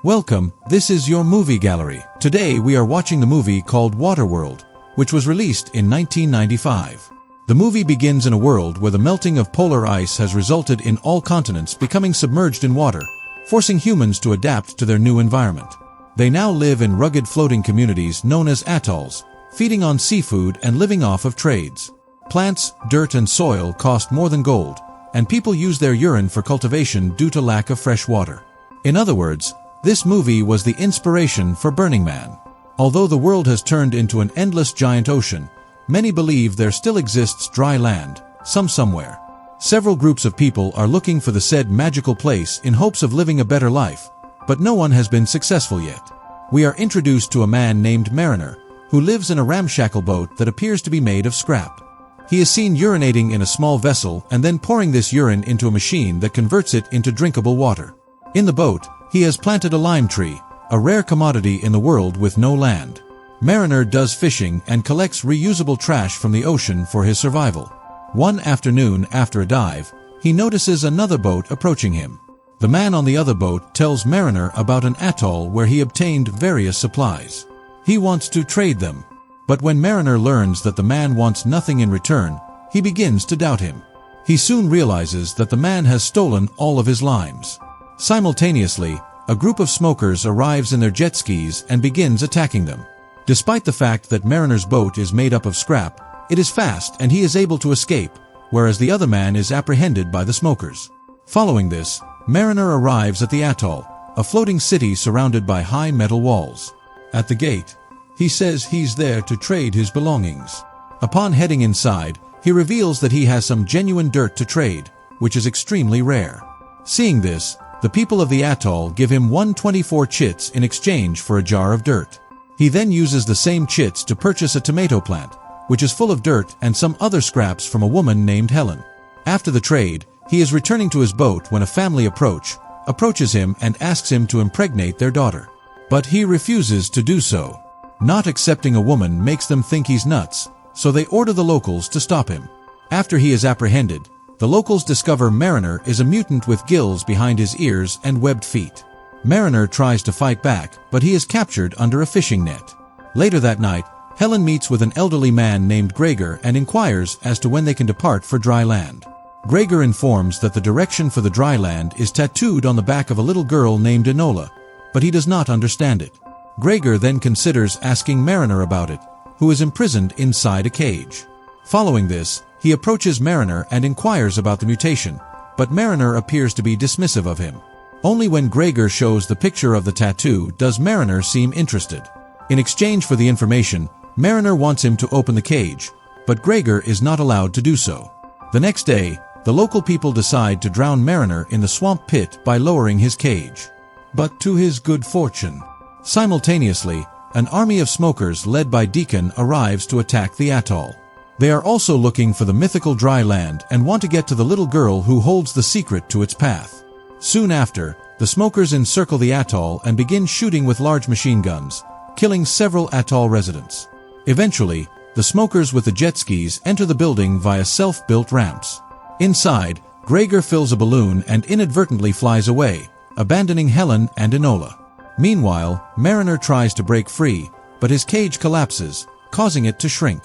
Welcome, this is your movie gallery. Today we are watching the movie called Waterworld, which was released in 1995. The movie begins in a world where the melting of polar ice has resulted in all continents becoming submerged in water, forcing humans to adapt to their new environment. They now live in rugged floating communities known as atolls, feeding on seafood and living off of trades. Plants, dirt and soil cost more than gold, and people use their urine for cultivation due to lack of fresh water. In other words, this movie was the inspiration for Burning Man. Although the world has turned into an endless giant ocean, many believe there still exists dry land, somewhere. Several groups of people are looking for the said magical place in hopes of living a better life, but no one has been successful yet. We are introduced to a man named Mariner, who lives in a ramshackle boat that appears to be made of scrap. He is seen urinating in a small vessel and then pouring this urine into a machine that converts it into drinkable water. In the boat, he has planted a lime tree, a rare commodity in the world with no land. Mariner does fishing and collects reusable trash from the ocean for his survival. One afternoon after a dive, he notices another boat approaching him. The man on the other boat tells Mariner about an atoll where he obtained various supplies. He wants to trade them. But when Mariner learns that the man wants nothing in return, he begins to doubt him. He soon realizes that the man has stolen all of his limes. Simultaneously, a group of smokers arrives in their jet skis and begins attacking them. Despite the fact that Mariner's boat is made up of scrap, it is fast and he is able to escape, whereas the other man is apprehended by the smokers. Following this, Mariner arrives at the atoll, a floating city surrounded by high metal walls. At the gate, he says he's there to trade his belongings. Upon heading inside, he reveals that he has some genuine dirt to trade, which is extremely rare. Seeing this, the people of the atoll give him 124 chits in exchange for a jar of dirt. He then uses the same chits to purchase a tomato plant, which is full of dirt and some other scraps from a woman named Helen. After the trade, he is returning to his boat when a family approaches him and asks him to impregnate their daughter. But he refuses to do so. Not accepting a woman makes them think he's nuts, so they order the locals to stop him. After he is apprehended, the locals discover Mariner is a mutant with gills behind his ears and webbed feet. Mariner tries to fight back, but he is captured under a fishing net. Later that night, Helen meets with an elderly man named Gregor and inquires as to when they can depart for dry land. Gregor informs that the direction for the dry land is tattooed on the back of a little girl named Enola, but he does not understand it. Gregor then considers asking Mariner about it, who is imprisoned inside a cage. Following this, he approaches Mariner and inquires about the mutation, but Mariner appears to be dismissive of him. Only when Gregor shows the picture of the tattoo does Mariner seem interested. In exchange for the information, Mariner wants him to open the cage, but Gregor is not allowed to do so. The next day, the local people decide to drown Mariner in the swamp pit by lowering his cage. But to his good fortune, simultaneously, an army of smokers led by Deacon arrives to attack the atoll. They are also looking for the mythical dry land and want to get to the little girl who holds the secret to its path. Soon after, the smokers encircle the atoll and begin shooting with large machine guns, killing several atoll residents. Eventually, the smokers with the jet skis enter the building via self-built ramps. Inside, Gregor fills a balloon and inadvertently flies away, abandoning Helen and Enola. Meanwhile, Mariner tries to break free, but his cage collapses, causing it to shrink.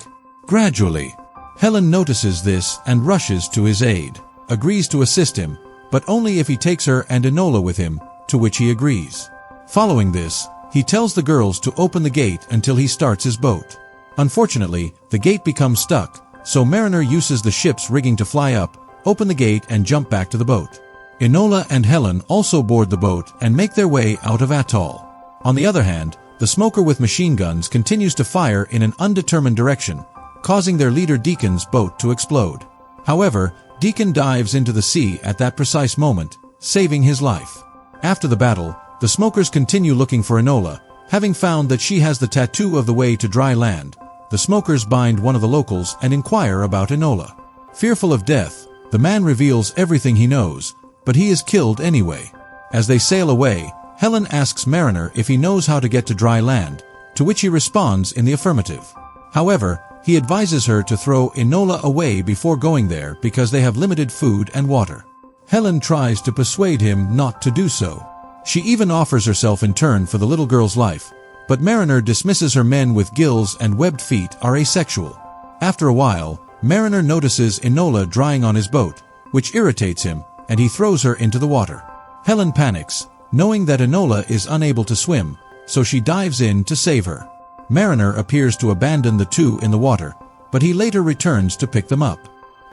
Gradually, Helen notices this and rushes to his aid, agrees to assist him, but only if he takes her and Enola with him, to which he agrees. Following this, he tells the girls to open the gate until he starts his boat. Unfortunately, the gate becomes stuck, so Mariner uses the ship's rigging to fly up, open the gate and jump back to the boat. Enola and Helen also board the boat and make their way out of atoll. On the other hand, the smoker with machine guns continues to fire in an undetermined direction, causing their leader Deacon's boat to explode. However, Deacon dives into the sea at that precise moment, saving his life. After the battle, the smokers continue looking for Enola. Having found that she has the tattoo of the way to dry land, the smokers bind one of the locals and inquire about Enola. Fearful of death, the man reveals everything he knows, but he is killed anyway. As they sail away, Helen asks Mariner if he knows how to get to dry land, to which he responds in the affirmative. However, he advises her to throw Enola away before going there because they have limited food and water. Helen tries to persuade him not to do so. She even offers herself in turn for the little girl's life, but Mariner dismisses her. Men with gills and webbed feet are asexual. After a while, Mariner notices Enola drying on his boat, which irritates him, and he throws her into the water. Helen panics, knowing that Enola is unable to swim, so she dives in to save her. Mariner appears to abandon the two in the water, but he later returns to pick them up.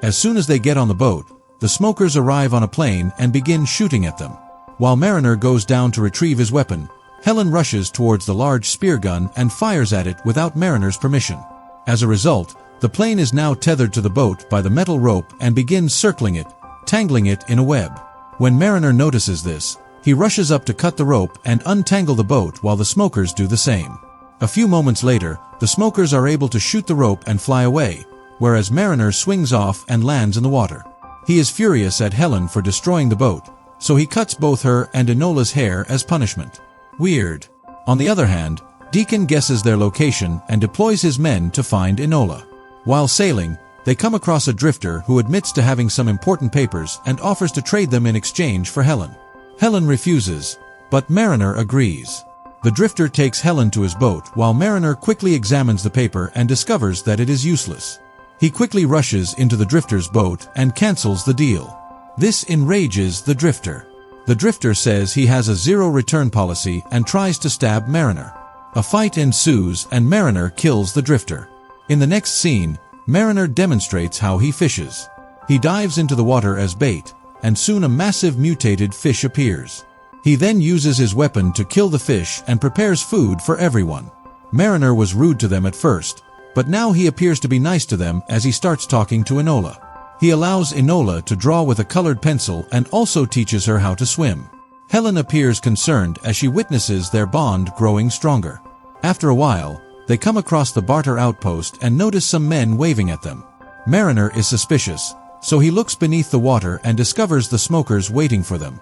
As soon as they get on the boat, the smokers arrive on a plane and begin shooting at them. While Mariner goes down to retrieve his weapon, Helen rushes towards the large spear gun and fires at it without Mariner's permission. As a result, the plane is now tethered to the boat by the metal rope and begins circling it, tangling it in a web. When Mariner notices this, he rushes up to cut the rope and untangle the boat while the smokers do the same. A few moments later, the smokers are able to shoot the rope and fly away, whereas Mariner swings off and lands in the water. He is furious at Helen for destroying the boat, so he cuts both her and Enola's hair as punishment. Weird. On the other hand, Deacon guesses their location and deploys his men to find Enola. While sailing, they come across a drifter who admits to having some important papers and offers to trade them in exchange for Helen. Helen refuses, but Mariner agrees. The drifter takes Helen to his boat while Mariner quickly examines the paper and discovers that it is useless. He quickly rushes into the drifter's boat and cancels the deal. This enrages the drifter. The drifter says he has a zero-return policy and tries to stab Mariner. A fight ensues and Mariner kills the drifter. In the next scene, Mariner demonstrates how he fishes. He dives into the water as bait, and soon a massive mutated fish appears. He then uses his weapon to kill the fish and prepares food for everyone. Mariner was rude to them at first, but now he appears to be nice to them as he starts talking to Enola. He allows Enola to draw with a colored pencil and also teaches her how to swim. Helen appears concerned as she witnesses their bond growing stronger. After a while, they come across the barter outpost and notice some men waving at them. Mariner is suspicious, so he looks beneath the water and discovers the smokers waiting for them.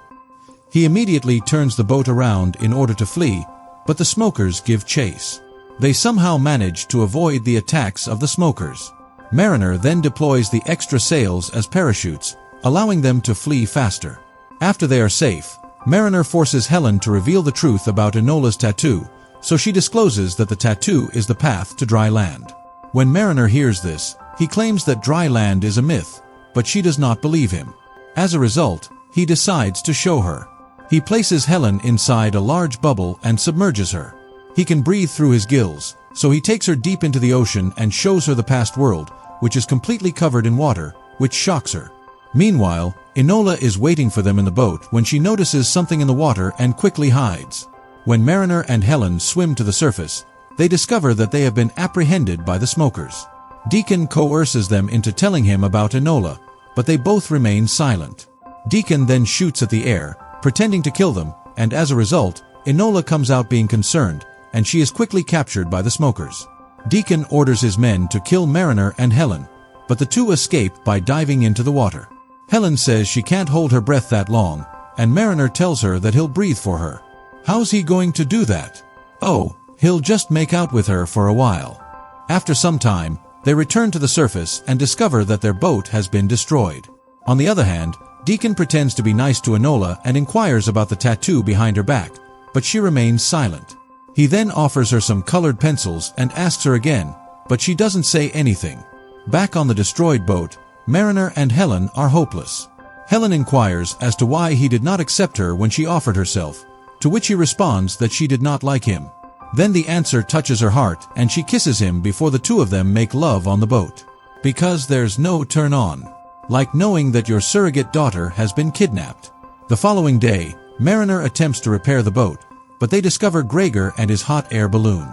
He immediately turns the boat around in order to flee, but the smokers give chase. They somehow manage to avoid the attacks of the smokers. Mariner then deploys the extra sails as parachutes, allowing them to flee faster. After they are safe, Mariner forces Helen to reveal the truth about Enola's tattoo, so she discloses that the tattoo is the path to dry land. When Mariner hears this, he claims that dry land is a myth, but she does not believe him. As a result, he decides to show her. He places Helen inside a large bubble and submerges her. He can breathe through his gills, so he takes her deep into the ocean and shows her the past world, which is completely covered in water, which shocks her. Meanwhile, Enola is waiting for them in the boat when she notices something in the water and quickly hides. When Mariner and Helen swim to the surface, they discover that they have been apprehended by the smokers. Deacon coerces them into telling him about Enola, but they both remain silent. Deacon then shoots at the air, pretending to kill them, and as a result, Enola comes out being concerned, and she is quickly captured by the smokers. Deacon orders his men to kill Mariner and Helen, but the two escape by diving into the water. Helen says she can't hold her breath that long, and Mariner tells her that he'll breathe for her. How's he going to do that? Oh, he'll just make out with her for a while. After some time, they return to the surface and discover that their boat has been destroyed. On the other hand, Deacon pretends to be nice to Enola and inquires about the tattoo behind her back, but she remains silent. He then offers her some colored pencils and asks her again, but she doesn't say anything. Back on the destroyed boat, Mariner and Helen are hopeless. Helen inquires as to why he did not accept her when she offered herself, to which he responds that she did not like him. Then the answer touches her heart and she kisses him before the two of them make love on the boat. Because there's no turn on. Like knowing that your surrogate daughter has been kidnapped. The following day, Mariner attempts to repair the boat, but they discover Gregor and his hot air balloon.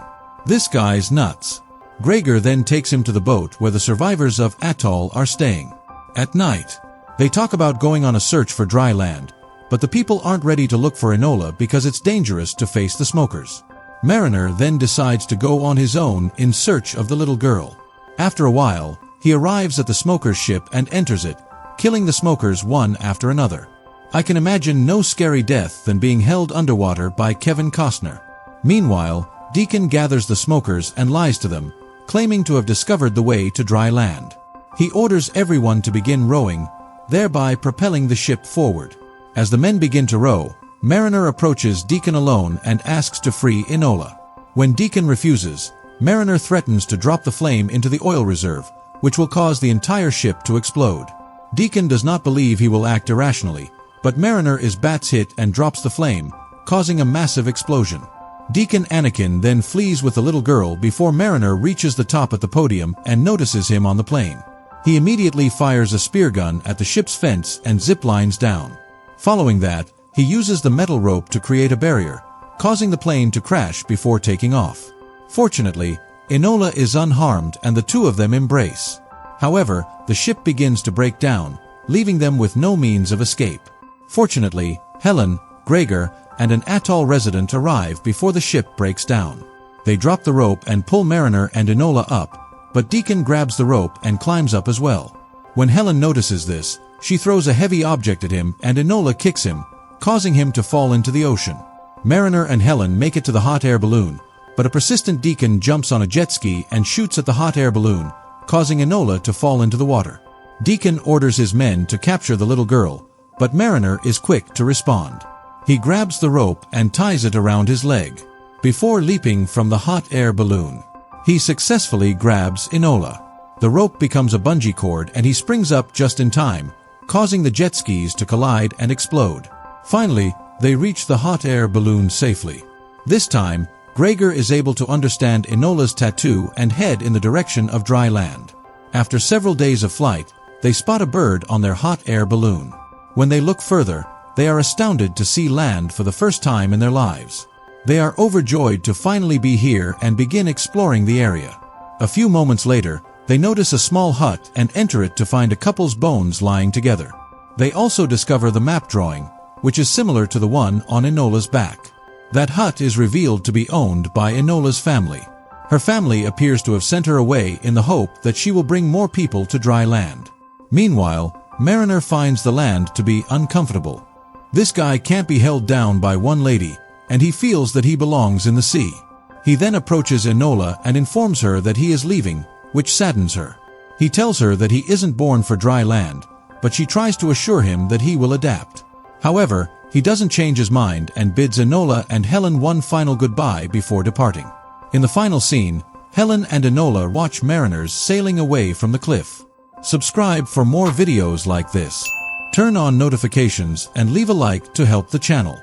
This guy's nuts. Gregor then takes him to the boat where the survivors of Atoll are staying. At night, they talk about going on a search for dry land, but the people aren't ready to look for Enola because it's dangerous to face the smokers. Mariner then decides to go on his own in search of the little girl. After a while, he arrives at the smokers' ship and enters it, killing the smokers one after another. I can imagine no scary death than being held underwater by Kevin Costner. Meanwhile, Deacon gathers the smokers and lies to them, claiming to have discovered the way to dry land. He orders everyone to begin rowing, thereby propelling the ship forward. As the men begin to row, Mariner approaches Deacon alone and asks to free Enola. When Deacon refuses, Mariner threatens to drop the flame into the oil reserve, which will cause the entire ship to explode. Deacon does not believe he will act irrationally, but Mariner is Bat's hit and drops the flame, causing a massive explosion. Deacon Anakin then flees with the little girl before Mariner reaches the top at the podium and notices him on the plane. He immediately fires a spear gun at the ship's fence and ziplines down. Following that, he uses the metal rope to create a barrier, causing the plane to crash before taking off. Fortunately, Enola is unharmed and the two of them embrace. However, the ship begins to break down, leaving them with no means of escape. Fortunately, Helen, Gregor, and an atoll resident arrive before the ship breaks down. They drop the rope and pull Mariner and Enola up, but Deacon grabs the rope and climbs up as well. When Helen notices this, she throws a heavy object at him and Enola kicks him, causing him to fall into the ocean. Mariner and Helen make it to the hot air balloon, but a persistent Deacon jumps on a jet ski and shoots at the hot air balloon, causing Enola to fall into the water. Deacon orders his men to capture the little girl, but Mariner is quick to respond. He grabs the rope and ties it around his leg. Before leaping from the hot air balloon, he successfully grabs Enola. The rope becomes a bungee cord and he springs up just in time, causing the jet skis to collide and explode. Finally, they reach the hot air balloon safely. This time, Gregor is able to understand Enola's tattoo and head in the direction of dry land. After several days of flight, they spot a bird on their hot air balloon. When they look further, they are astounded to see land for the first time in their lives. They are overjoyed to finally be here and begin exploring the area. A few moments later, they notice a small hut and enter it to find a couple's bones lying together. They also discover the map drawing, which is similar to the one on Enola's back. That hut is revealed to be owned by Enola's family. Her family appears to have sent her away in the hope that she will bring more people to dry land. Meanwhile, Mariner finds the land to be uncomfortable. This guy can't be held down by one lady, and he feels that he belongs in the sea. He then approaches Enola and informs her that he is leaving, which saddens her. He tells her that he isn't born for dry land, but she tries to assure him that he will adapt. However, he doesn't change his mind and bids Enola and Helen one final goodbye before departing. In the final scene, Helen and Enola watch mariners sailing away from the cliff. Subscribe for more videos like this. Turn on notifications and leave a like to help the channel.